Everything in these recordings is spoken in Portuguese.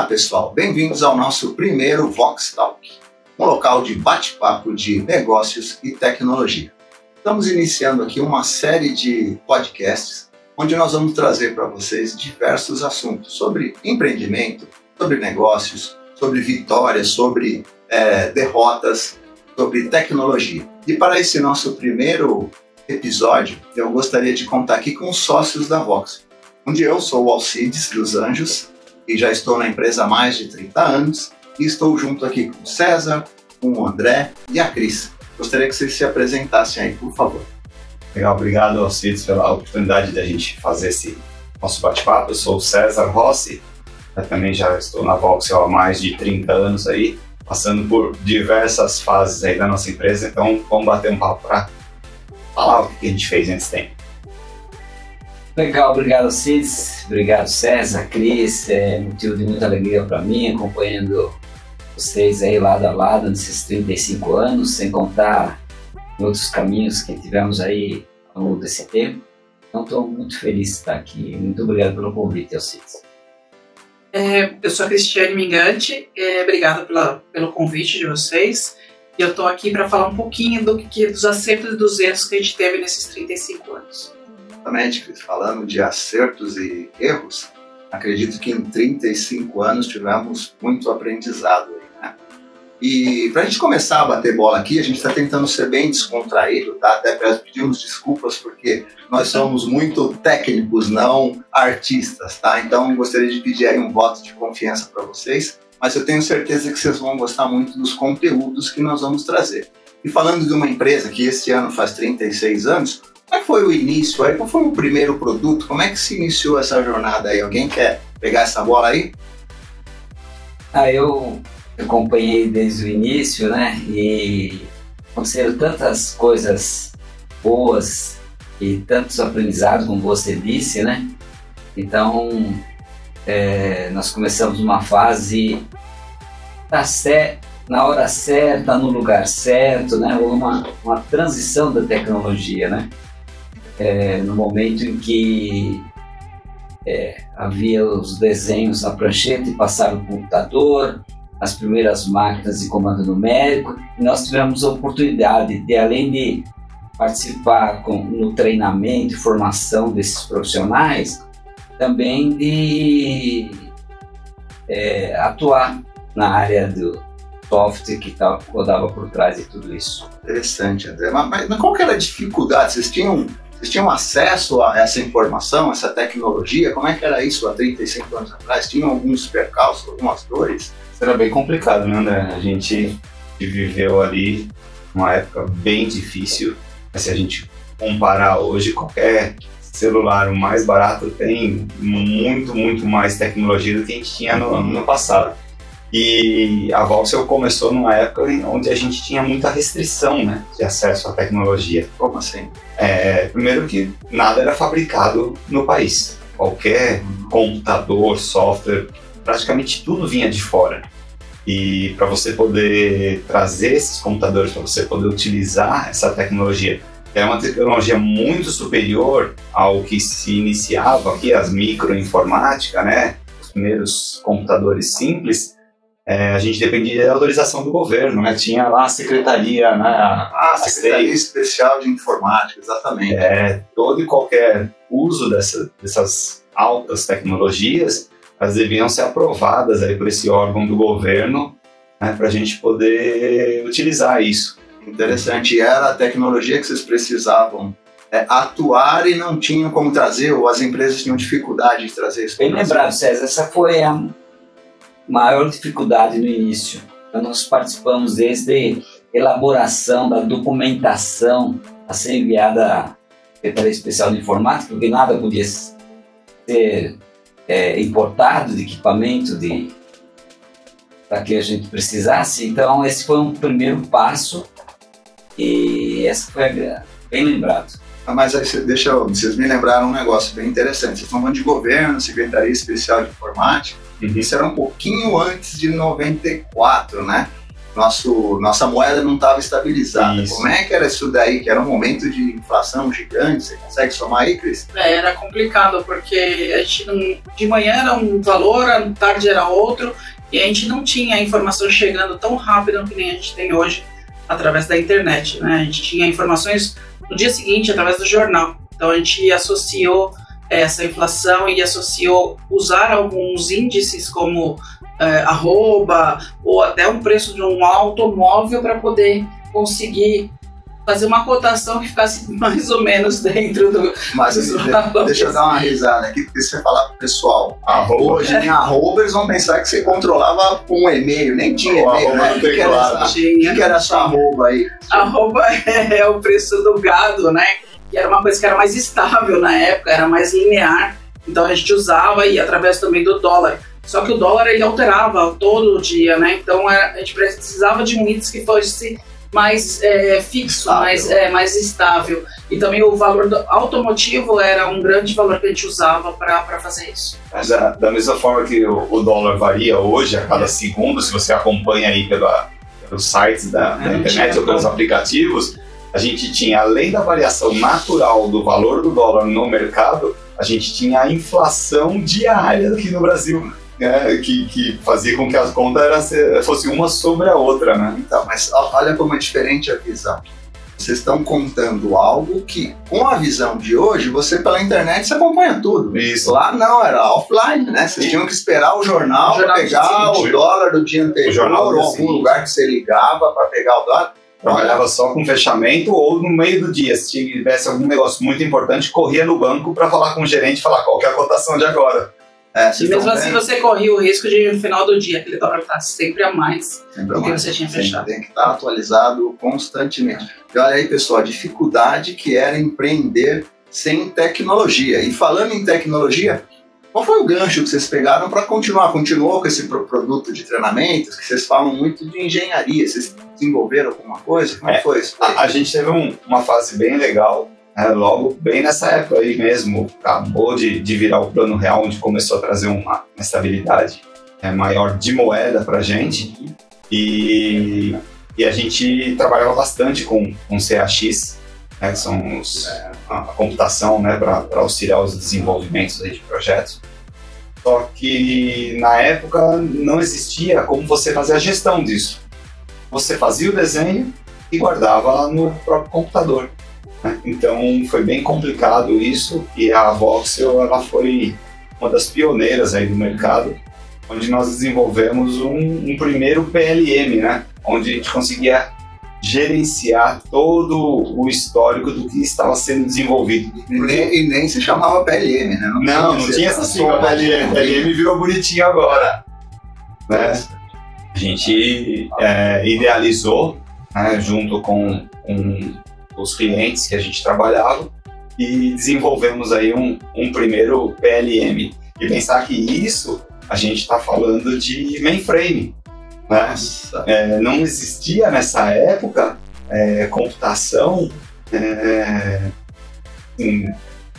Olá pessoal, bem-vindos ao nosso primeiro Vox Talk, um local de bate-papo de negócios e tecnologia. Estamos iniciando aqui uma série de podcasts onde nós vamos trazer para vocês diversos assuntos sobre empreendimento, sobre negócios, sobre vitórias, sobre derrotas, sobre tecnologia. E para esse nosso primeiro episódio, eu gostaria de contar aqui com os sócios da Vox, onde eu sou o Alcides dos Anjos e já estou na empresa há mais de 30 anos e estou junto aqui com o César, com o André e a Cris. Gostaria que vocês se apresentassem aí, por favor. Legal, obrigado Alcides pela oportunidade de a gente fazer esse nosso bate-papo. Eu sou o César Rossi, eu também já estou na Vox há mais de 30 anos aí, passando por diversas fases aí da nossa empresa, então vamos bater um papo para falar o que a gente fez nesse tempo. Legal, obrigado Alcides, obrigado César, Cris, motivo de muita alegria para mim, acompanhando vocês aí lado a lado nesses 35 anos, sem contar outros caminhos que tivemos aí ao longo desse tempo. Então estou muito feliz de estar aqui, muito obrigado pelo convite, Alcides. Eu sou a Cristiane Mingante, obrigado pelo convite de vocês. E eu estou aqui para falar um pouquinho dos acertos e dos erros que a gente teve nesses 35 anos. Exatamente, falando de acertos e erros, acredito que em 35 anos tivemos muito aprendizado aí, né? E para a gente começar a bater bola aqui, a gente está tentando ser bem descontraído, tá? Até pedimos desculpas porque nós somos muito técnicos, não artistas, tá? Então gostaria de pedir aí um voto de confiança para vocês, mas eu tenho certeza que vocês vão gostar muito dos conteúdos que nós vamos trazer. E falando de uma empresa que este ano faz 36 anos, como é que foi o início aí? Qual foi o primeiro produto? Como é que se iniciou essa jornada aí? Alguém quer pegar essa bola aí? Eu acompanhei desde o início, né? E aconteceram tantas coisas boas e tantos aprendizados, como você disse, né? Então, nós começamos uma fase na hora certa, no lugar certo, né? Uma transição da tecnologia, né? No momento em que havia os desenhos na prancheta e passaram o computador, as primeiras máquinas de comando numérico, e nós tivemos a oportunidade de, além de participar no treinamento e formação desses profissionais, também de atuar na área do software que rodava por trás de tudo isso. Interessante, André. Mas qual que era a dificuldade? Vocês tinham acesso a essa informação, essa tecnologia? Como é que era isso há 35 anos atrás? Tinham alguns percalços, algumas dores? Isso era bem complicado, né, André? A gente viveu ali uma época bem difícil. Se a gente comparar hoje, qualquer celular o mais barato tem muito mais tecnologia do que a gente tinha no passado. E a Voxel começou numa época onde a gente tinha muita restrição, né, de acesso à tecnologia. Como assim? Primeiro que nada era fabricado no país. Qualquer computador, software, praticamente tudo vinha de fora. E para você poder trazer esses computadores, para você poder utilizar essa tecnologia, que é uma tecnologia muito superior ao que se iniciava aqui, as microinformática, né, os primeiros computadores simples, a gente dependia da autorização do governo, né? Tinha lá a secretaria, né? A Secretaria Especial de Informática, exatamente. Todo e qualquer uso dessas altas tecnologias, elas deviam ser aprovadas aí por esse órgão do governo, né? Para a gente poder utilizar isso. Interessante. E era a tecnologia que vocês precisavam atuar e não tinham como trazer, ou as empresas tinham dificuldade de trazer isso? Bem lembrado, César, essa foi a maior dificuldade no início. Então, nós participamos desde elaboração da documentação a ser enviada à Secretaria Especial de Informática, porque nada podia ser importado de equipamento para que a gente precisasse. Então, esse foi um primeiro passo e essa foi bem lembrado. Mas aí vocês me lembraram um negócio bem interessante. Vocês estão falando de governo, Secretaria Especial de Informática. Isso era um pouquinho antes de 94, né? nossa moeda não estava estabilizada. Isso. Como é que era isso daí? Que era um momento de inflação gigante. Você consegue somar aí, Cris? Era complicado, porque a gente de manhã era um valor, à tarde era outro, e a gente não tinha a informação chegando tão rápido que nem a gente tem hoje através da internet, né? A gente tinha informações no dia seguinte através do jornal. Então a gente associou essa inflação e associou usar alguns índices como arroba ou até um preço de um automóvel para poder conseguir fazer uma cotação que ficasse mais ou menos dentro do... Mas deixa eu dar uma risada aqui, porque se você falar pro pessoal hoje em arroba, eles vão pensar que você controlava com um e-mail, nem tinha e-mail, né? O que era essa arroba aí? Arroba é o preço do gado, né? E era uma coisa que era mais estável na época, era mais linear, então a gente usava e através também do dólar. Só que o dólar ele alterava todo dia, né? Então a gente precisava de um índice que fosse mais fixo, mais estável. E também o valor automotivo era um grande valor que a gente usava para fazer isso. Mas da mesma forma que o dólar varia hoje a cada segundo, se você acompanha aí pelos sites da internet ou pelos aplicativos, a gente tinha, além da variação natural do valor do dólar no mercado, a gente tinha a inflação diária aqui no Brasil, né, que fazia com que as contas fossem uma sobre a outra, né? Então, mas olha como é diferente a visão. Vocês estão contando algo que, com a visão de hoje, você pela internet você acompanha tudo. Isso. Lá não, era offline, né? Vocês tinham que esperar o jornal para pegar o dólar do dia anterior, ou algum lugar que você ligava para pegar o dólar. Trabalhava só com fechamento ou no meio do dia. Se tivesse algum negócio muito importante, corria no banco para falar com o gerente e falar qual que é a cotação de agora. E mesmo assim você corria o risco de no final do dia aquele dólar estar sempre a mais do que você tinha fechado. Tem que estar atualizado constantemente. E olha aí, pessoal, a dificuldade que era empreender sem tecnologia. E falando em tecnologia, qual foi o gancho que vocês pegaram para continuar? Continuou com esse produto de treinamentos, que vocês falam muito de engenharia. Vocês desenvolveram alguma coisa? Como foi isso? A gente teve uma fase bem legal, logo bem nessa época aí mesmo. Acabou de virar o Plano Real, onde começou a trazer uma estabilidade maior de moeda para a gente. E a gente trabalhava bastante com CAX, que são a computação, né, para auxiliar os desenvolvimentos aí de projetos. Só que na época não existia como você fazer a gestão disso. Você fazia o desenho e guardava no próprio computador, né? Então foi bem complicado isso, e a Voxel ela foi uma das pioneiras aí do mercado, onde nós desenvolvemos um primeiro PLM, né, onde a gente conseguia gerenciar todo o histórico do que estava sendo desenvolvido. E nem se chamava PLM, né? Não tinha essa sigla PLM. PLM virou bonitinho agora, né? A gente idealizou, né, junto com os clientes que a gente trabalhava, e desenvolvemos aí um primeiro PLM. E pensar que isso, a gente está falando de mainframe. Não existia nessa época computação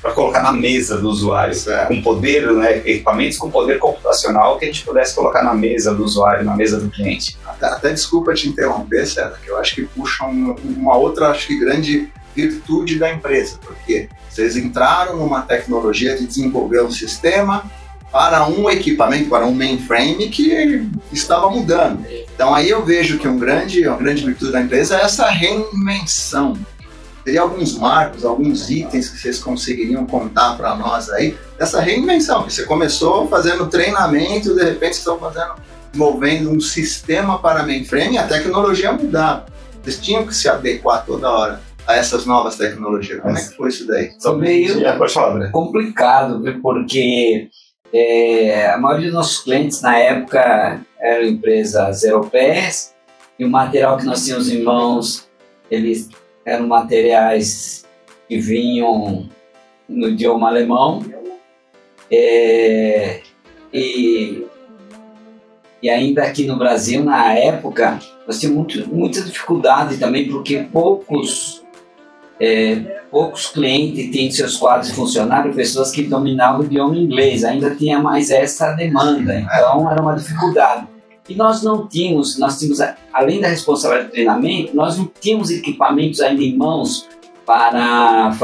para colocar na mesa do usuário, com poder, né, equipamentos com poder computacional que a gente pudesse colocar na mesa do usuário, na mesa do cliente. Até desculpa te interromper, César, que eu acho que puxa uma outra, acho que grande virtude da empresa, porque vocês entraram numa tecnologia de desenvolver um sistema para um equipamento, para um mainframe que estava mudando. Então aí eu vejo que uma grande virtude da empresa é essa reinvenção. Teria alguns marcos, alguns itens que vocês conseguiriam contar para nós aí, dessa reinvenção, que você começou fazendo treinamento, de repente vocês estão desenvolvendo um sistema para mainframe e a tecnologia mudava. Vocês tinham que se adequar toda hora a essas novas tecnologias. Como é que foi isso daí? Foi meio complicado, porque a maioria dos nossos clientes na época eram empresas europeias, e o material que nós tínhamos em mãos, eles eram materiais que vinham no idioma alemão, e ainda aqui no Brasil, na época, nós tínhamos muita dificuldade também, porque poucos clientes têm seus quadros de funcionário, pessoas que dominavam o idioma inglês, ainda tinha mais essa demanda, então era uma dificuldade. E nós tínhamos, além da responsabilidade de treinamento, nós não tínhamos equipamentos ainda em mãos para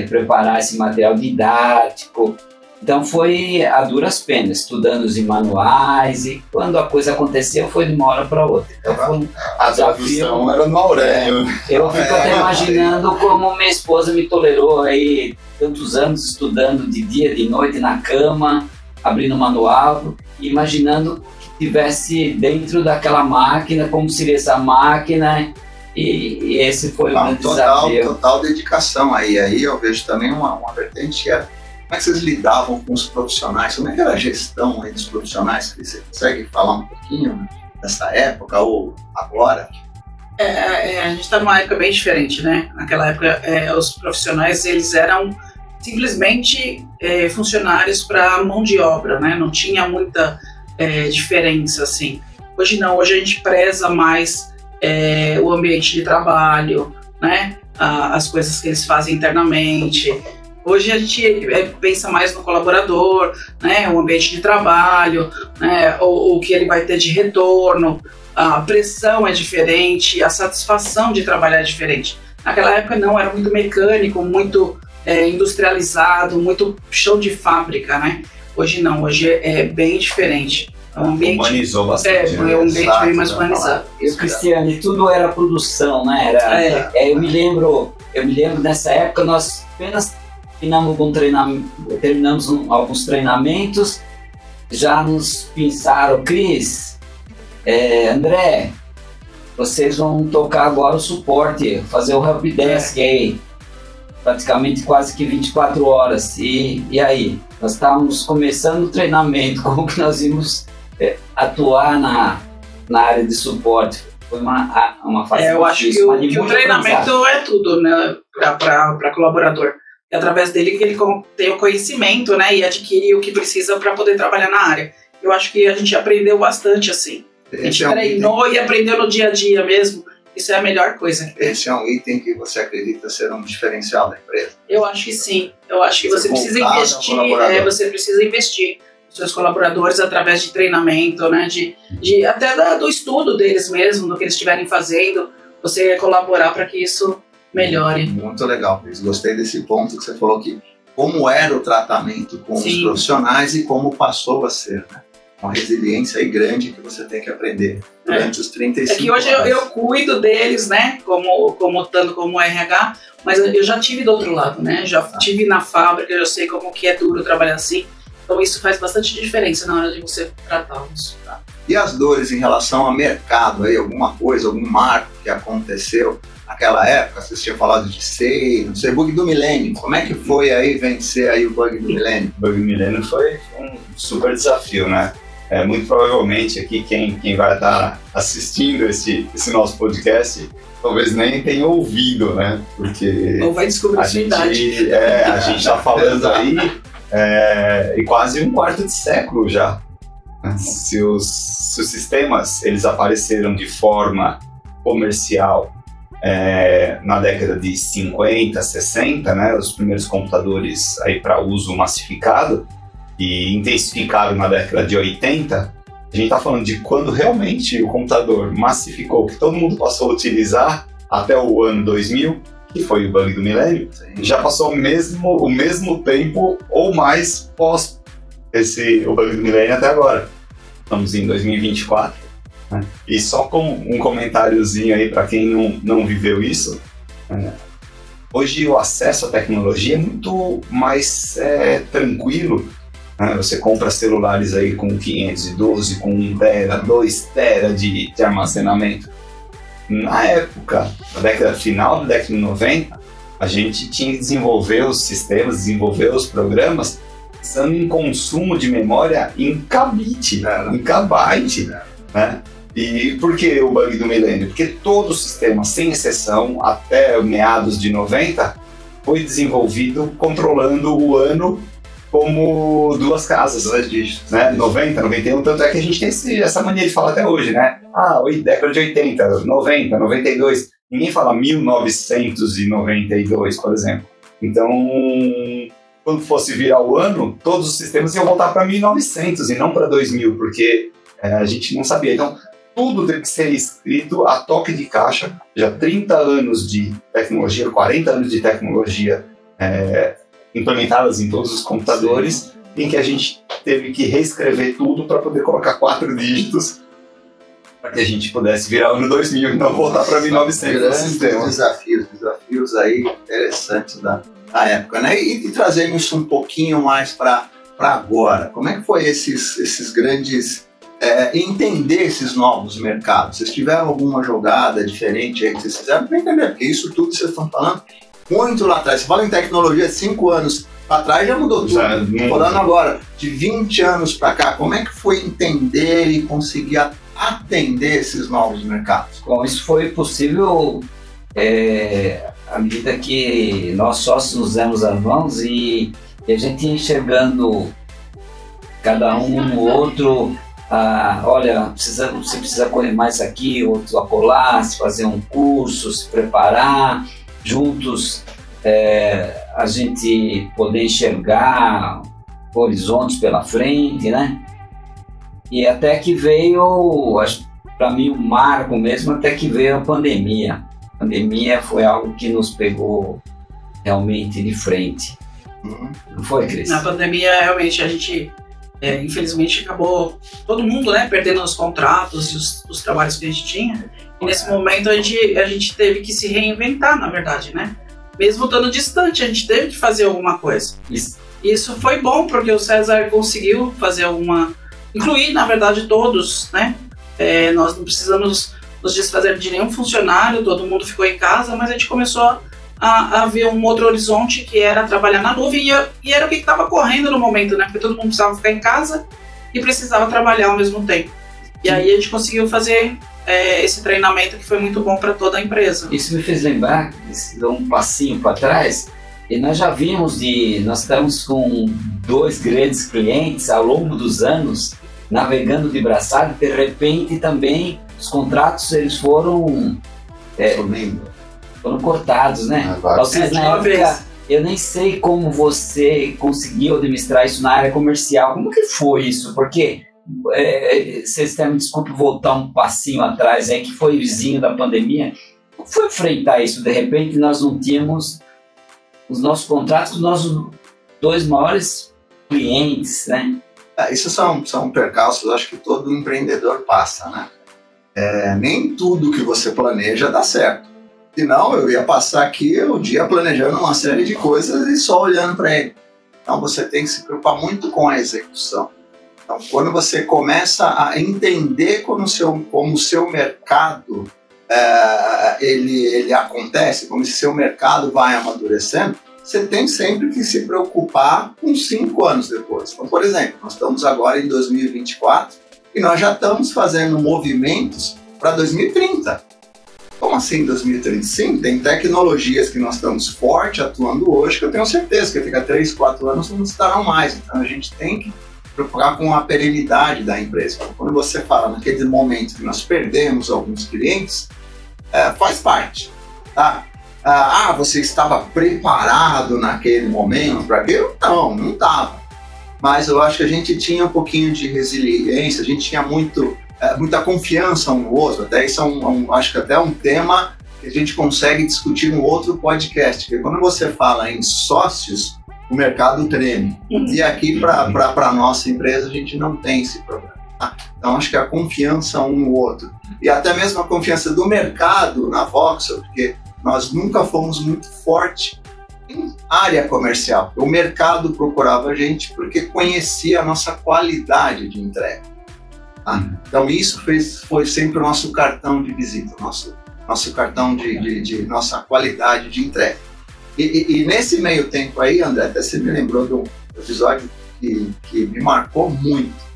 preparar esse material didático. Então foi a duras penas, estudando os manuais, e quando a coisa aconteceu foi de uma hora para outra. Então foi um a tradução era no Aurélio. Eu fico até imaginando como minha esposa me tolerou aí tantos anos estudando de dia, de noite na cama, abrindo o manual, imaginando que estivesse dentro daquela máquina, como seria essa máquina, e esse foi o desafio. Total dedicação aí eu vejo também uma vertente que é como é que vocês lidavam com os profissionais, como é que era a gestão aí dos profissionais, você consegue falar um pouquinho dessa época ou agora? A gente está numa época bem diferente, né? Naquela época os profissionais eles eram simplesmente funcionários para mão de obra, né? Não tinha muita diferença assim. Hoje não, hoje a gente preza mais o ambiente de trabalho, né? As coisas que eles fazem internamente. Hoje a gente pensa mais no colaborador, né? O ambiente de trabalho, né? O que ele vai ter de retorno, a pressão é diferente, a satisfação de trabalhar é diferente. Naquela época não, era muito mecânico, muito industrializado, muito chão de fábrica, né? Hoje não, hoje é bem diferente. Humanizou bastante. É um ambiente bem mais humanizado. Cristiane, tudo era produção, né? Eu me lembro nessa época nós apenas terminamos alguns treinamentos, já nos pensaram, Cris, André, vocês vão tocar agora o suporte, fazer o helpdesk aí, praticamente quase que 24 horas. E aí? Nós estávamos começando o treinamento, como que nós íamos atuar na área de suporte. Foi uma fase eu acho que o treinamento é tudo, né, para colaborador. É através dele que ele tem o conhecimento, né, e adquire o que precisa para poder trabalhar na área. Eu acho que a gente aprendeu bastante assim. A gente treinou e aprendeu no dia a dia mesmo. Isso é a melhor coisa. Esse é um item que você acredita ser um diferencial da empresa? Eu acho que sim. Eu acho que você precisa investir. Você precisa investir nos seus colaboradores através de treinamento, né? Até do estudo deles mesmo, do que eles estiverem fazendo. Você colaborar para que isso melhore. Muito legal, Cris. Gostei desse ponto que você falou aqui. Como era o tratamento com os profissionais e como passou a ser, né? Uma resiliência aí grande que você tem que aprender durante os 35 anos. É que hoje eu cuido deles, né, tanto como RH, mas eu já tive do outro lado, né, já tive na fábrica, eu já sei como que é duro trabalhar assim, então isso faz bastante diferença na hora de você tratá-los. Tá? E as dores em relação ao mercado, aí, alguma coisa, algum marco que aconteceu naquela época? Vocês tinham falado de SEI, não sei, bug do milênio, como é que foi aí vencer aí o bug do milênio? O bug do milênio foi um super desafio, né? Muito provavelmente aqui quem vai estar assistindo esse nosso podcast talvez nem tenha ouvido, né? Porque ou vai descobrir a sua idade. A gente está falando aí em quase um quarto de século já. Se os sistemas eles apareceram de forma comercial na década de 50, 60, né? Os primeiros computadores aí para uso massificado, e intensificaram na década de 80, a gente está falando de quando realmente o computador massificou, que todo mundo passou a utilizar até o ano 2000, que foi o bug do milênio. Já passou o mesmo tempo ou mais pós o bug do milênio até agora. Estamos em 2024. Né? E só com um comentáriozinho aí para quem não viveu isso, hoje o acesso à tecnologia é muito mais tranquilo. Você compra celulares aí com 512, com 1 tera, 2 tera de armazenamento. Na época, final da década de 90, a gente tinha que desenvolver os sistemas, desenvolver os programas pensando em consumo de memória em kbit, né? E por que o bug do milênio? Porque todo o sistema, sem exceção, até meados de 90, foi desenvolvido controlando o ano como duas casas, 2 dígitos, né? 90, 91, tanto é que a gente tem essa mania de falar até hoje, né? Década de 80, 90, 92, ninguém fala 1992, por exemplo. Então, quando fosse virar o ano, todos os sistemas iam voltar para 1900 e não para 2000, porque a gente não sabia. Então, tudo teve que ser escrito a toque de caixa. Já 30 anos de tecnologia, 40 anos de tecnologia implementadas em todos os computadores, em que a gente teve que reescrever tudo para poder colocar 4 dígitos para que a gente pudesse virar o ano 2000 e não voltar para 1900 no sistema. Desafios aí interessantes da época, né? E trazendo isso um pouquinho mais para agora. Como é que foi esses grandes... entender esses novos mercados? Vocês tiveram alguma jogada diferente aí que vocês fizeram para entender? Porque isso tudo vocês estão falando muito lá atrás. Você fala em tecnologia, 5 anos para trás já mudou tudo. Falando agora de 20 anos para cá, como é que foi entender e conseguir atender esses novos mercados? Bom, isso foi possível à medida que nós sócios nos demos as mãos e a gente ia enxergando cada um no outro. Olha, você precisa correr mais aqui, outro acolá, se fazer um curso, se preparar, juntos a gente poder enxergar horizontes pela frente, né? E até que veio, para mim, o marco mesmo, até que veio a pandemia. A pandemia foi algo que nos pegou realmente de frente. Não foi, Cris? Na pandemia, realmente, a gente... infelizmente acabou todo mundo, né, perdendo os contratos e os trabalhos que a gente tinha. E nesse momento a gente teve que se reinventar, na verdade, né? Mesmo estando distante, a gente teve que fazer alguma coisa. Isso foi bom, porque o César conseguiu fazer incluir, na verdade, todos, né? Nós não precisamos nos desfazer de nenhum funcionário, todo mundo ficou em casa, mas a gente começou a ver um outro horizonte, que era trabalhar na nuvem, e era o que estava correndo no momento, né? Porque todo mundo precisava ficar em casa e precisava trabalhar ao mesmo tempo. E aí a gente conseguiu fazer esse treinamento que foi muito bom para toda a empresa. Isso me fez lembrar, dou um passinho para trás, e nós já vimos nós estamos com 2 grandes clientes ao longo dos anos, navegando de braçada, de repente também os contratos eles foram cortados, né? Vocês na época, eu nem sei como você conseguiu administrar isso na área comercial. Como que foi isso? Porque vocês têm, desculpe voltar um passinho atrás, que foi vizinho da pandemia. Como foi enfrentar isso? De repente nós não tínhamos os nossos contratos com os nossos 2 maiores clientes, né? Isso são percalços, acho que todo empreendedor passa, né? Nem tudo que você planeja dá certo. Senão eu ia passar aqui o dia planejando uma série de coisas e só olhando para ele. Então você tem que se preocupar muito com a execução. Então quando você começa a entender como o seu mercado ele acontece, como esse seu mercado vai amadurecendo, você tem sempre que se preocupar com 5 anos depois. Então, por exemplo, nós estamos agora em 2024 e nós já estamos fazendo movimentos para 2030. Como assim 2030? Sim, tem tecnologias que nós estamos forte atuando hoje, que eu tenho certeza que daqui a 3, 4 anos não estarão mais. Então a gente tem que preocupar com a perenidade da empresa. Quando você fala naquele momento que nós perdemos alguns clientes, faz parte, tá? Você estava preparado naquele momento para aquilo? Não estava. Mas eu acho que a gente tinha um pouquinho de resiliência, a gente tinha muita confiança um no outro. Até isso acho que até um tema que a gente consegue discutir no outro podcast. Porque quando você fala em sócios, o mercado treme. E aqui, para a nossa empresa, a gente não tem esse problema. Tá? Então, acho que a confiança um no outro. E até mesmo a confiança do mercado na Voxel, porque nós nunca fomos muito fortes em área comercial. O mercado procurava a gente porque conhecia a nossa qualidade de entrega. Tá? Então, isso foi sempre o nosso cartão de visita, nosso cartão de nossa qualidade de entrega. E nesse meio tempo aí, André, até você me lembrou de um episódio que me marcou muito.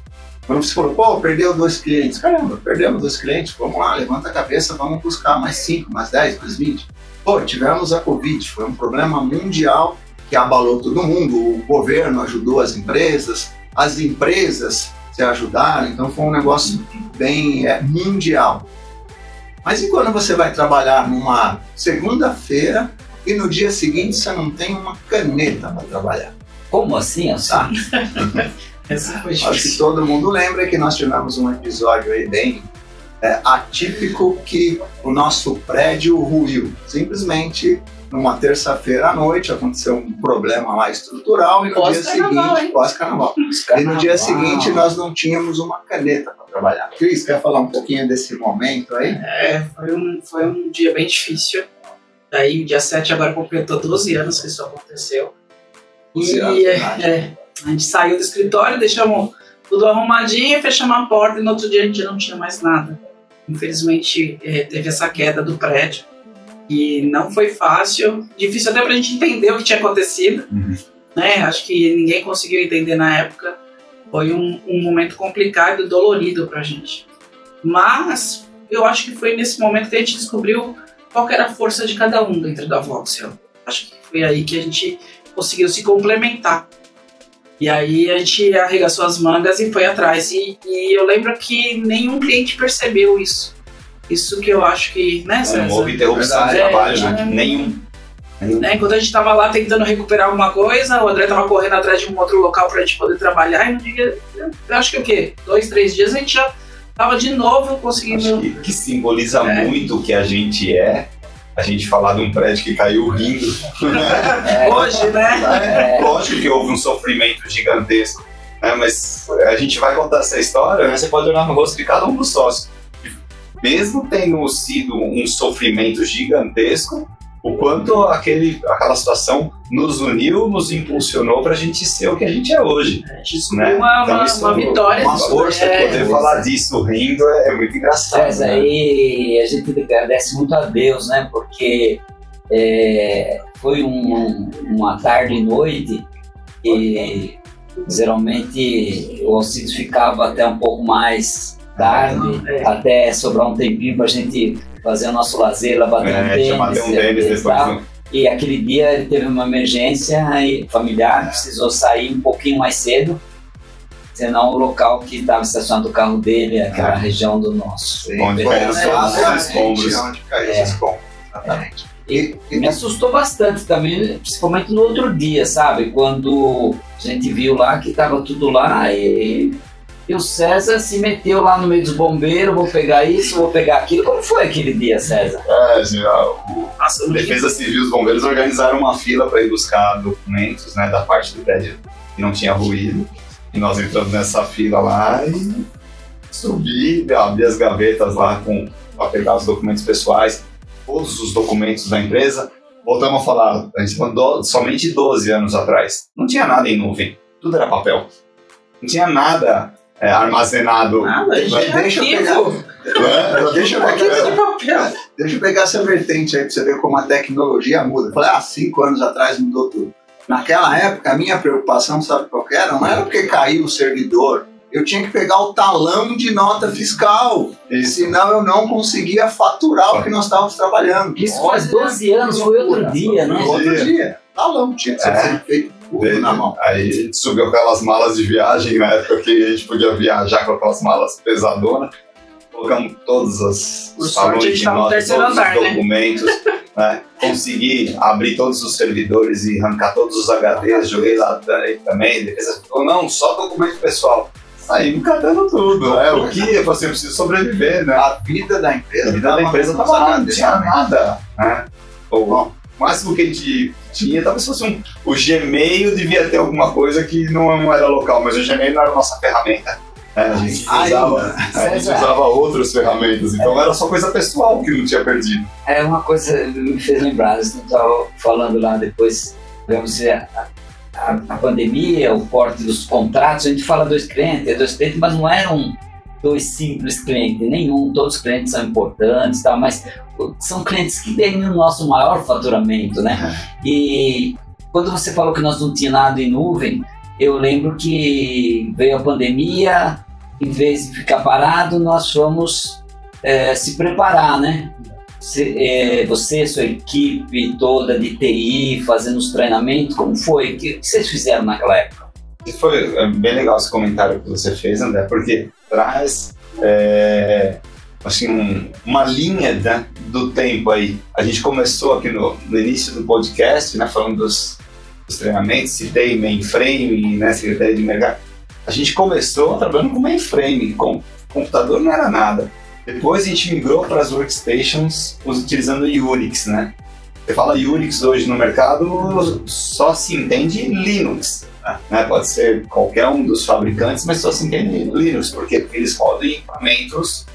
Quando você falou, perdeu 2 clientes. Caramba, perdemos 2 clientes, vamos lá, levanta a cabeça, vamos buscar mais 5, mais 10, mais 20. Tivemos a Covid, foi um problema mundial que abalou todo mundo. O governo ajudou as empresas se ajudaram, então foi um negócio bem mundial. Mas e quando você vai trabalhar numa segunda-feira e no dia seguinte você não tem uma caneta para trabalhar? Como assim? Tá. Essa foi Acho que difícil. todo mundo lembra que nós tivemos um episódio aí bem atípico, que o nosso prédio ruiu. Simplesmente, numa terça-feira à noite, aconteceu um problema lá estrutural e no dia seguinte, pós-carnaval. E no dia seguinte nós não tínhamos uma caneta para trabalhar. Cris, quer falar um pouquinho desse momento aí? Foi um dia bem difícil. Daí, dia 7 agora completou 12 anos que isso aconteceu. 12 anos, a gente saiu do escritório, deixamos tudo arrumadinho, fechamos a porta e no outro dia a gente não tinha mais nada. Infelizmente, teve essa queda do prédio. E não foi fácil, difícil até pra gente entender o que tinha acontecido. Né? Acho que ninguém conseguiu entender na época. Foi um momento complicado e dolorido pra gente. Mas eu acho que foi nesse momento que a gente descobriu qual que era a força de cada um dentro da Voxel. Acho que foi aí que a gente conseguiu se complementar. E aí a gente arregaçou as mangas e foi atrás. E eu lembro que nenhum cliente percebeu isso. Isso que eu acho que, né, César? Não houve interrupção de trabalho, né? Nenhum. Enquanto a gente estava lá tentando recuperar alguma coisa, o André estava correndo atrás de um outro local para a gente poder trabalhar. E no dia, eu acho que o quê? 2, 3 dias a gente já estava de novo conseguindo. Acho que simboliza muito o que a gente é. A gente falar de um prédio que caiu rindo. Hoje, né? Lógico que houve um sofrimento gigantesco, né? Mas a gente vai contar essa história, né? Você pode olhar no rosto de cada um dos sócios. Mesmo tendo sido um sofrimento gigantesco, o quanto aquela situação nos uniu, nos impulsionou para a gente ser o que a gente é hoje. A gente descobriu uma vitória. Uma força. Poder falar disso rindo é muito engraçado. César, né? aí a gente agradece muito a Deus, né? Porque foi uma tarde e noite e geralmente o Alcides ficava até um pouco mais tarde, até sobrar um tempinho pra gente fazer o nosso lazer, lá bater um tênis, e aquele dia ele teve uma emergência familiar, precisou sair um pouquinho mais cedo, senão o local que estava estacionado o carro dele, aquela região do nosso. Onde caíram todos os escombros. Onde caíram os escombros, exatamente. E me assustou bastante também, principalmente no outro dia, sabe? Quando a gente viu lá que estava tudo lá e o César se meteu lá no meio dos bombeiros, vou pegar isso, vou pegar aquilo. Como foi aquele dia, César? A Defesa Civil e os bombeiros organizaram uma fila para ir buscar documentos, né, da parte do prédio que não tinha ruído. E nós entramos nessa fila lá e subi, abri as gavetas lá para pegar os documentos pessoais, todos os documentos da empresa. Voltamos a falar, a gente mandou somente 12 anos atrás. Não tinha nada em nuvem, tudo era papel. Não tinha nada armazenado. Deixa eu pegar essa vertente aí pra você ver como a tecnologia muda. Eu falei, 5 anos atrás mudou tudo. Naquela época, a minha preocupação, sabe qual que era? Não era porque caiu o servidor. Eu tinha que pegar o talão de nota fiscal. Senão eu não conseguia faturar o que nós estávamos trabalhando. Isso faz 12 anos, foi outro dia, né? Outro dia. Talão, tinha que ser feito na mão. Aí a gente subiu aquelas malas de viagem, na época que a gente podia viajar com aquelas malas pesadonas. Colocamos todos os talões de nota, todos os documentos. Né? Consegui abrir todos os servidores e arrancar todos os HDs, joguei lá também. A defesa falou, não, só documento pessoal. Saímos catando tudo, né? O que eu preciso sobreviver, né? A vida da empresa tava lá, não tinha nada, né? O máximo que a gente tinha, talvez fosse o Gmail devia ter alguma coisa que não era local, mas o Gmail não era a nossa ferramenta. A gente usava outras ferramentas, então era só coisa pessoal que não tinha perdido. Uma coisa que me fez lembrar, você estava falando lá depois, vamos ver, a pandemia, o corte dos contratos, a gente fala 2 clientes, mas não eram 2 simples clientes, nenhum, todos os clientes são importantes, tá, mas são clientes que têm o nosso maior faturamento, né? E quando você falou que nós não tínhamos nada em nuvem, eu lembro que veio a pandemia, em vez de ficar parado, nós fomos se preparar, né? Você, sua equipe toda de TI, fazendo os treinamentos, como foi? O que vocês fizeram naquela época? Foi bem legal esse comentário que você fez, André, porque traz assim, uma linha, né, do tempo aí. A gente começou aqui no início do podcast, né, falando dos treinamentos, citei mainframe, né, Secretaria de Mercado. A gente começou trabalhando com mainframe, computador não era nada. Depois a gente migrou para as workstations utilizando Unix, né? Você fala Unix hoje no mercado, só se entende Linux. Né? Pode ser qualquer um dos fabricantes, mas só se entende Linux. Por quê? Porque eles rodam em equipamentos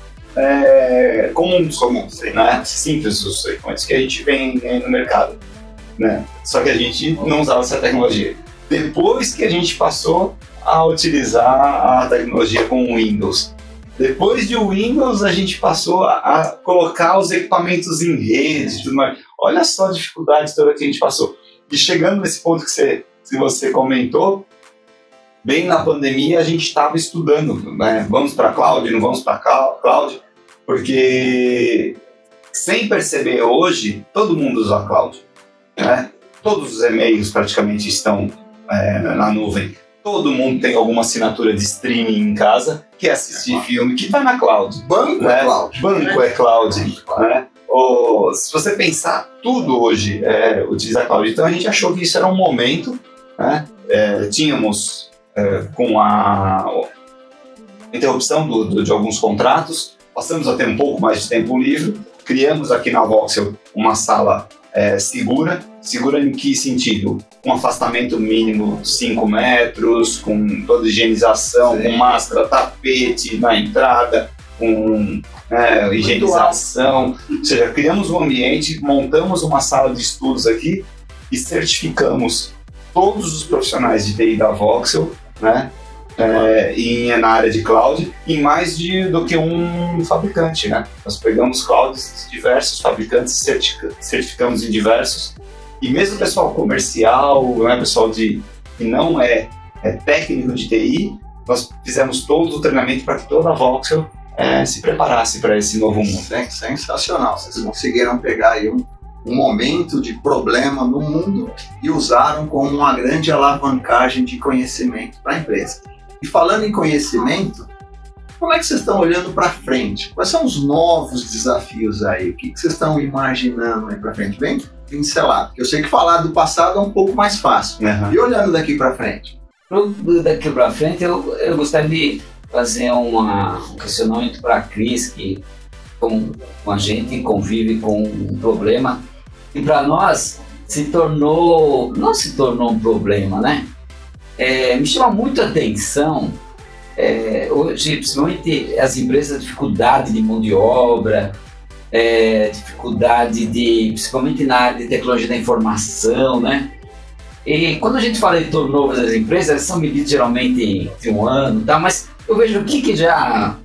comuns, né? Simples, os equipamentos que a gente vê no mercado. Né? Só que a gente não usava essa tecnologia. Depois que a gente passou a utilizar a tecnologia com o Windows. Depois de Windows, a gente passou a colocar os equipamentos em rede e tudo mais. Olha só a dificuldade toda que a gente passou. E chegando nesse ponto que você comentou, bem na pandemia a gente estava estudando, né? Vamos para cloud, não vamos para cloud, porque sem perceber hoje, todo mundo usa cloud. Né? Todos os e-mails praticamente estão na nuvem. Todo mundo tem alguma assinatura de streaming em casa, que é assistir filme, que está na cloud. Banco é cloud. Banco é cloud. Né? Se você pensar, tudo hoje utiliza cloud. Então a gente achou que isso era um momento. Né? Tínhamos, com a interrupção de alguns contratos, passamos a ter um pouco mais de tempo livre, criamos aqui na Voxel uma sala segura. Segura em que sentido? Um afastamento mínimo de 5 metros, com toda higienização, com máscara, tapete na entrada, com higienização. Ou seja, criamos um ambiente, montamos uma sala de estudos aqui e certificamos todos os profissionais de TI da Voxel, né, na área de cloud, em mais do que um fabricante. Né? Nós pegamos clouds de diversos fabricantes, certificamos em diversos. E mesmo o pessoal comercial, né, pessoal que não é técnico de TI, nós fizemos todo o treinamento para que toda a Voxel se preparasse para esse novo mundo. Sensacional. Vocês conseguiram pegar aí um momento de problema no mundo e usaram como uma grande alavancagem de conhecimento para a empresa. E falando em conhecimento, como é que vocês estão olhando para frente? Quais são os novos desafios aí? O que vocês estão imaginando aí para frente? Bem pincelado, porque eu sei que falar do passado é um pouco mais fácil. Uhum. E olhando daqui para frente? Daqui para frente, eu gostaria de fazer um questionamento para a Cris, que com a gente convive com um problema e para nós não se tornou um problema, né? Me chama muito a atenção hoje, principalmente as empresas, a dificuldade de mão de obra, dificuldade principalmente na área de tecnologia da informação, né? E quando a gente fala de turnover das empresas, elas são medidas geralmente entre 1 ano, tá? Mas eu vejo que já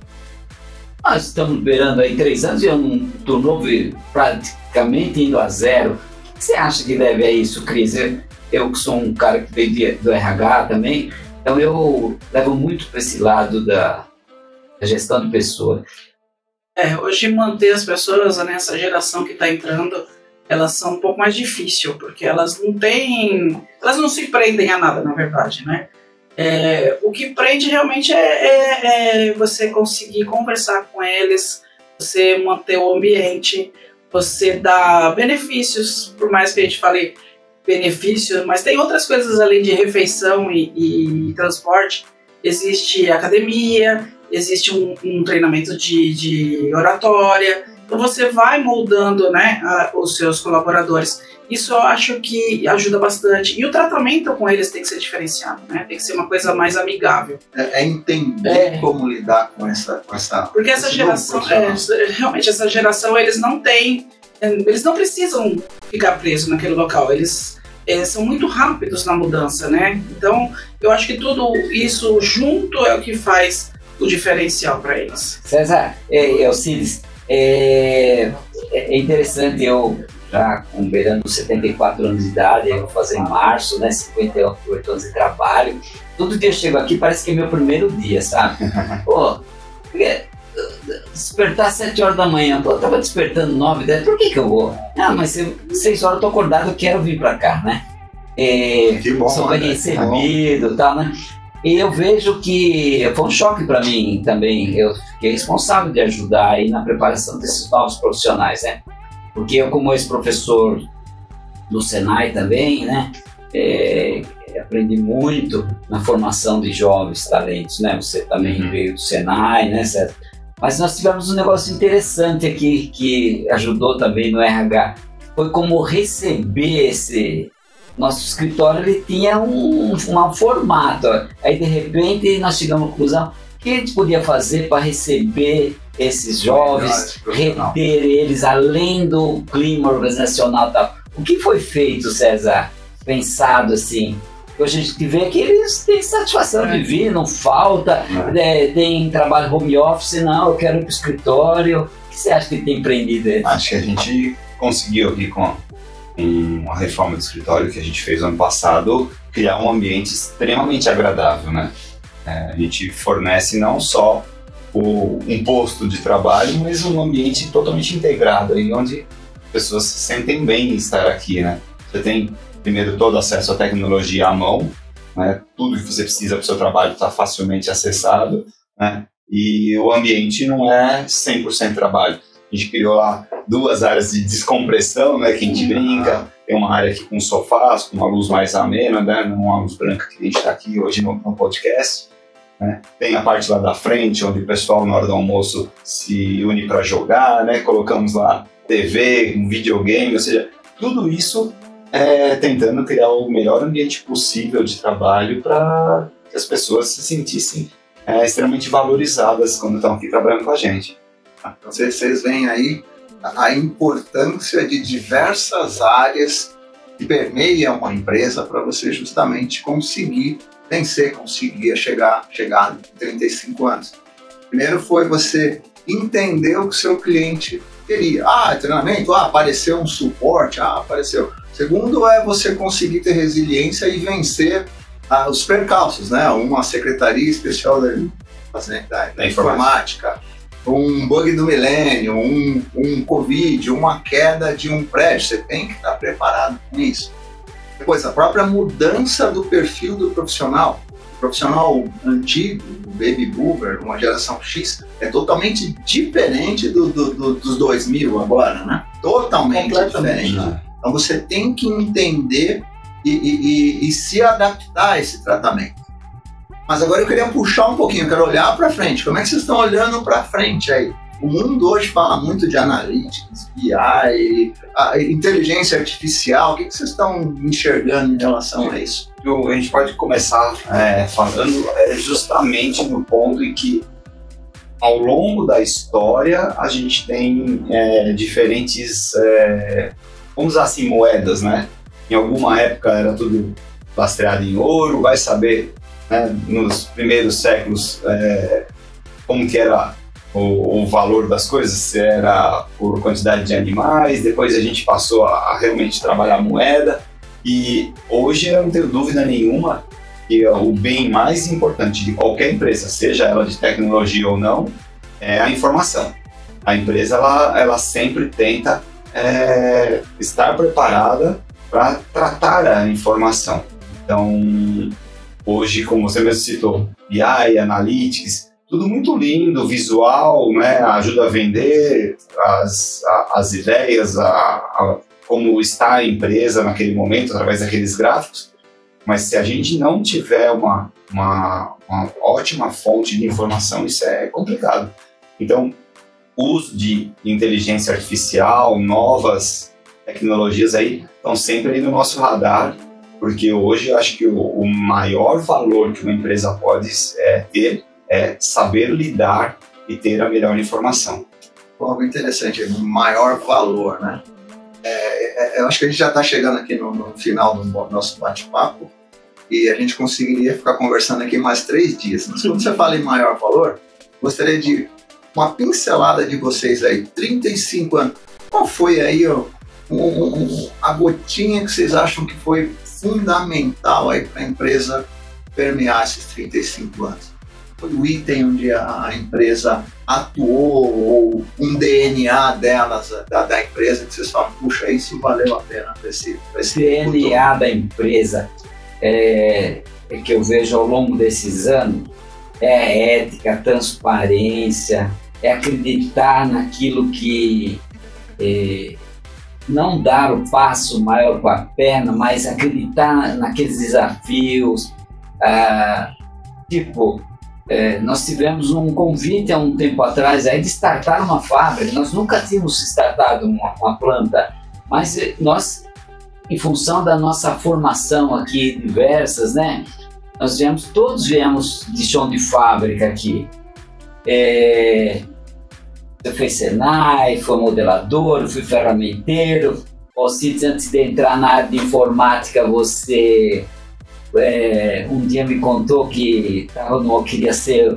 nós estamos beirando aí 3 anos e um turnover praticamente indo a zero. O que você acha que deve a isso, Cris? Eu que sou um cara que veio do RH também, então eu levo muito para esse lado da gestão de pessoas. Hoje manter as pessoas, né, essa geração que está entrando, elas são um pouco mais difícil, porque elas não se prendem a nada, na verdade, né? O que prende realmente é você conseguir conversar com eles, você manter o ambiente, você dar benefícios, por mais que a gente fale benefício, mas tem outras coisas além de refeição e transporte. Existe academia, existe um treinamento de oratória, então você vai moldando, né, os seus colaboradores. Isso eu acho que ajuda bastante. E o tratamento com eles tem que ser diferenciado, né? Tem que ser uma coisa mais amigável. Entender como lidar com essa porque essa geração, realmente essa geração, eles não precisam ficar presos naquele local. Eles são muito rápidos na mudança, né? Então, eu acho que tudo isso junto é o que faz o diferencial para eles. César, Alcides, é interessante, eu já beirando 74 anos de idade, eu vou fazer em março, né, 58 anos de trabalho, todo dia eu chego aqui, parece que é meu primeiro dia, sabe? Pô, despertar às 7 horas da manhã, pô, eu tava despertando 9, 10, por que eu vou? Mas 6 horas eu tô acordado, eu quero vir pra cá, né? Que bom, sou bem recebido e tal, né? E eu vejo que foi um choque para mim também. Eu fiquei responsável de ajudar aí na preparação desses novos profissionais, né? Porque eu, como ex-professor do Senai também, né? aprendi muito na formação de jovens talentos, né? Você também veio do Senai, né, César? Mas nós tivemos um negócio interessante aqui que ajudou também no RH. Foi como receber esse... Nosso escritório, ele tinha um formato. Aí, de repente, nós chegamos à conclusão: o que a gente podia fazer para receber esses jovens, reter eles, além do clima organizacional e tal? O que foi feito, César? Pensado assim? Hoje a gente vê que eles têm satisfação de vir, não falta, tem trabalho home office, não, eu quero ir para o escritório. O que você acha que tem empreendido aí? Acho que a gente conseguiu aqui com uma reforma do escritório que a gente fez ano passado, criar um ambiente extremamente agradável, né? A gente fornece não só um posto de trabalho, mas um ambiente totalmente integrado, aí, onde as pessoas se sentem bem em estar aqui, né? Você tem, primeiro, todo acesso à tecnologia à mão, né? Tudo que você precisa para o seu trabalho está facilmente acessado, né? E o ambiente não é 100% trabalho. A gente criou lá 2 áreas de descompressão, né, que a gente brinca. Tem uma área aqui com sofás, com uma luz mais amena, né, não uma luz branca que a gente está aqui hoje no podcast. Né. Tem a parte lá da frente, onde o pessoal na hora do almoço se une para jogar, né, colocamos lá TV, um videogame, ou seja, tudo isso tentando criar o melhor ambiente possível de trabalho para que as pessoas se sentissem extremamente valorizadas quando estão aqui trabalhando com a gente. Então vocês veem aí a importância de diversas áreas que permeiam uma empresa para você justamente conseguir vencer, conseguir chegar em 35 anos. Primeiro foi você entender o que o seu cliente queria. Treinamento, apareceu um suporte, apareceu. Segundo é você conseguir ter resiliência e vencer os percalços, né? Uma secretaria especial da informática, um bug do milênio, um Covid, uma queda de um prédio, você tem que estar preparado com isso. Depois, a própria mudança do perfil do profissional. O profissional antigo, o Baby Boomer, uma geração X, é totalmente diferente dos 2000 agora, né? Totalmente diferente. Então você tem que entender e se adaptar a esse tratamento. Mas agora eu queria puxar um pouquinho, eu quero olhar para frente. Como é que vocês estão olhando para frente aí? O mundo hoje fala muito de analytics, BI, inteligência artificial. O que vocês estão enxergando em relação a isso? A gente pode começar falando justamente no ponto em que, ao longo da história, a gente tem diferentes, vamos usar assim, moedas, né? Em alguma época era tudo lastreado em ouro, vai saber... nos primeiros séculos, como que era o valor das coisas, se era por quantidade de animais, depois a gente passou a realmente trabalhar a moeda, e hoje eu não tenho dúvida nenhuma que o bem mais importante de qualquer empresa, seja ela de tecnologia ou não, é a informação. A empresa ela sempre tenta estar preparada para tratar a informação. Então, hoje, como você mesmo citou, BI, Analytics, tudo muito lindo, visual, né? Ajuda a vender as ideias, como está a empresa naquele momento, através daqueles gráficos. Mas se a gente não tiver uma ótima fonte de informação, isso é complicado. Então, o uso de inteligência artificial, novas tecnologias aí, estão sempre aí no nosso radar, porque hoje eu acho que o maior valor que uma empresa pode ter é saber lidar e ter a melhor informação. Algo interessante, o maior valor, né? Eu acho que a gente já está chegando aqui no final do nosso bate-papo e a gente conseguiria ficar conversando aqui mais 3 dias. Mas quando você fala em maior valor, gostaria de uma pincelada de vocês aí, 35 anos. Qual foi aí a gotinha que vocês acham que foi fundamental aí para a empresa permear esses 35 anos? Foi o item onde a empresa atuou, ou um DNA delas, da empresa, que vocês falam, puxa, isso valeu a pena para esse DNA da empresa que eu vejo ao longo desses anos é a ética, a transparência, é acreditar naquilo que não dar o passo maior com a perna, mas acreditar naqueles desafios. Nós tivemos um convite há um tempo atrás aí de startar uma fábrica. Nós nunca tínhamos startado uma planta, mas nós, em função da nossa formação aqui diversas, né? Todos viemos de chão de fábrica aqui. Você fez Senai, foi modelador, fui ferramenteiro. Você, antes de entrar na área de informática, você um dia me contou que queria ser.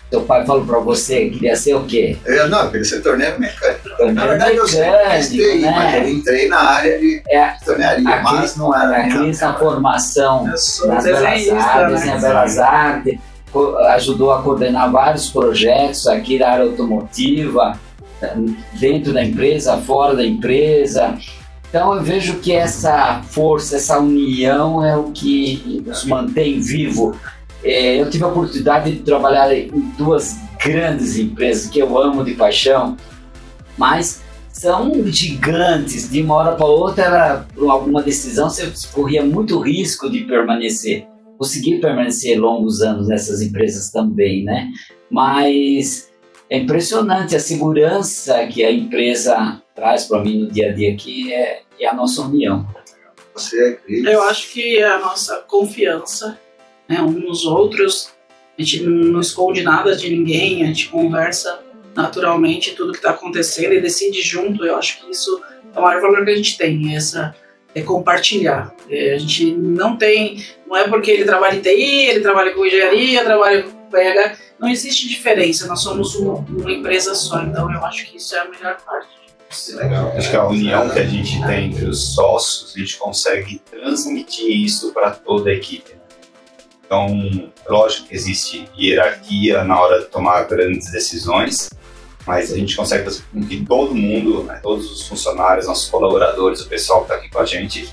Seu pai falou para você que queria ser o quê? Eu queria ser torneiro mecânico. Na verdade, eu sempre fiz, né? Mas eu entrei na área de tornearia, mas não era. Aqui na formação nas Belas Artes, ajudou a coordenar vários projetos aqui da área automotiva, dentro da empresa, fora da empresa. Então eu vejo que essa força, essa união é o que nos mantém vivo. Eu tive a oportunidade de trabalhar em 2 grandes empresas que eu amo de paixão, mas são gigantes. De uma hora para outra, por alguma decisão, você corria muito risco de permanecer. Consegui permanecer longos anos nessas empresas também, né? Mas é impressionante a segurança que a empresa traz para mim no dia a dia, que é a nossa união. Eu acho que a nossa confiança, né, uns nos outros, a gente não esconde nada de ninguém, a gente conversa naturalmente tudo que está acontecendo e decide junto. Eu acho que isso é o maior valor que a gente tem, é compartilhar. A gente não é porque ele trabalha em TI, ele trabalha com engenharia, trabalha com PH, não existe diferença, nós somos uma empresa só, então eu acho que isso é a melhor parte. Legal. Acho que a união que a gente tem entre os sócios, a gente consegue transmitir isso para toda a equipe. Então, lógico que existe hierarquia na hora de tomar grandes decisões, mas a gente consegue fazer com que todo mundo, né, todos os funcionários, nossos colaboradores, o pessoal que está aqui com a gente,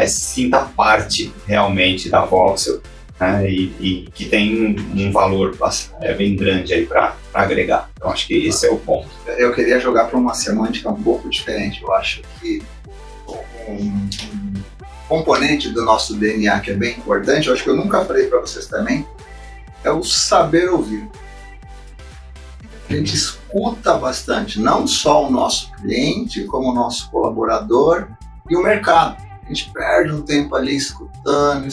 se sinta parte realmente da Voxel, né, e que tem um valor bem grande aí para agregar. Então acho que esse é o ponto. Eu queria jogar para uma semântica um pouco diferente. Eu acho que um componente do nosso DNA que é bem importante, eu acho que eu nunca falei para vocês também, é o saber ouvir. A gente escuta bastante, não só o nosso cliente, como o nosso colaborador e o mercado. A gente perde um tempo ali escutando,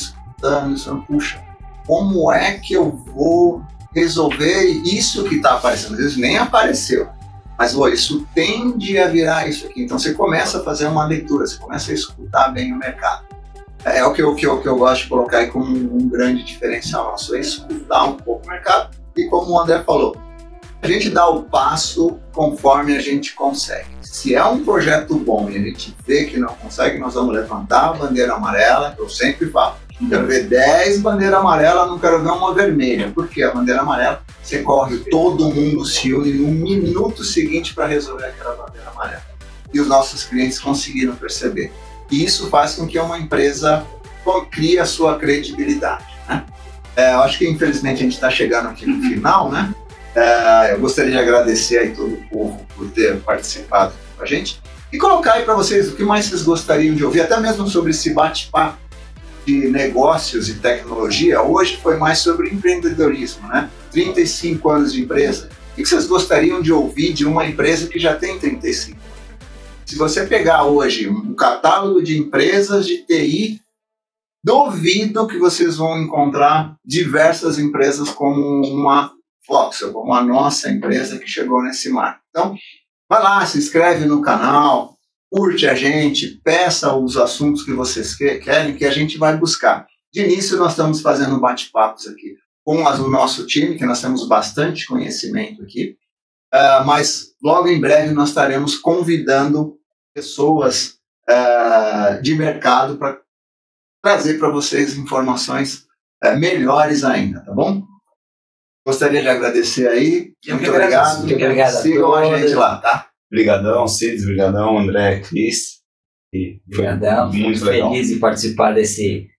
puxa, como é que eu vou resolver isso que está aparecendo? Às vezes nem apareceu, mas isso tende a virar isso aqui. Então você começa a fazer uma leitura, você começa a escutar bem o mercado. É o que eu gosto de colocar aí como um grande diferencial nosso, é escutar um pouco o mercado. E como o André falou, a gente dá o passo conforme a gente consegue. Se é um projeto bom e a gente vê que não consegue, nós vamos levantar a bandeira amarela, que eu sempre falo. Quero ver 10 bandeiras amarelas, não quero ver uma vermelha. Por quê? A bandeira amarela, você corre, todo mundo se une no minuto seguinte para resolver aquela bandeira amarela. E os nossos clientes conseguiram perceber. E isso faz com que uma empresa crie a sua credibilidade, né? Eu acho que infelizmente a gente está chegando aqui no final, né? Eu gostaria de agradecer aí todo o povo por ter participado com a gente e colocar aí para vocês o que mais vocês gostariam de ouvir, até mesmo sobre esse bate-papo de negócios e tecnologia. Hoje foi mais sobre empreendedorismo, né? 35 anos de empresa. O que vocês gostariam de ouvir de uma empresa que já tem 35 anos? Se você pegar hoje um catálogo de empresas de TI, duvido que vocês vão encontrar diversas empresas como uma Voxel, como a nossa empresa que chegou nesse marco. Então, vai lá, se inscreve no canal, curte a gente, peça os assuntos que vocês querem, que a gente vai buscar. De início, nós estamos fazendo bate-papos aqui com o nosso time, que nós temos bastante conhecimento aqui, mas logo em breve nós estaremos convidando pessoas de mercado para trazer para vocês informações melhores ainda, tá bom? Gostaria de agradecer aí. Muito obrigado. Muito obrigado. Sigam a gente lá, tá? Obrigadão, Cides. Obrigadão, André, Cris. Obrigadão. Muito legal. Feliz em participar desse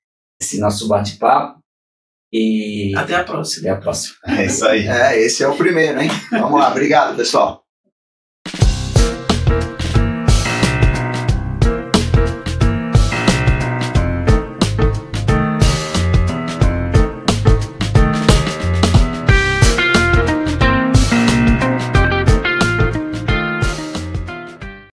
nosso bate-papo. E até a próxima. Até a próxima. É isso aí. Esse é o primeiro, hein? Vamos lá. Obrigado, pessoal.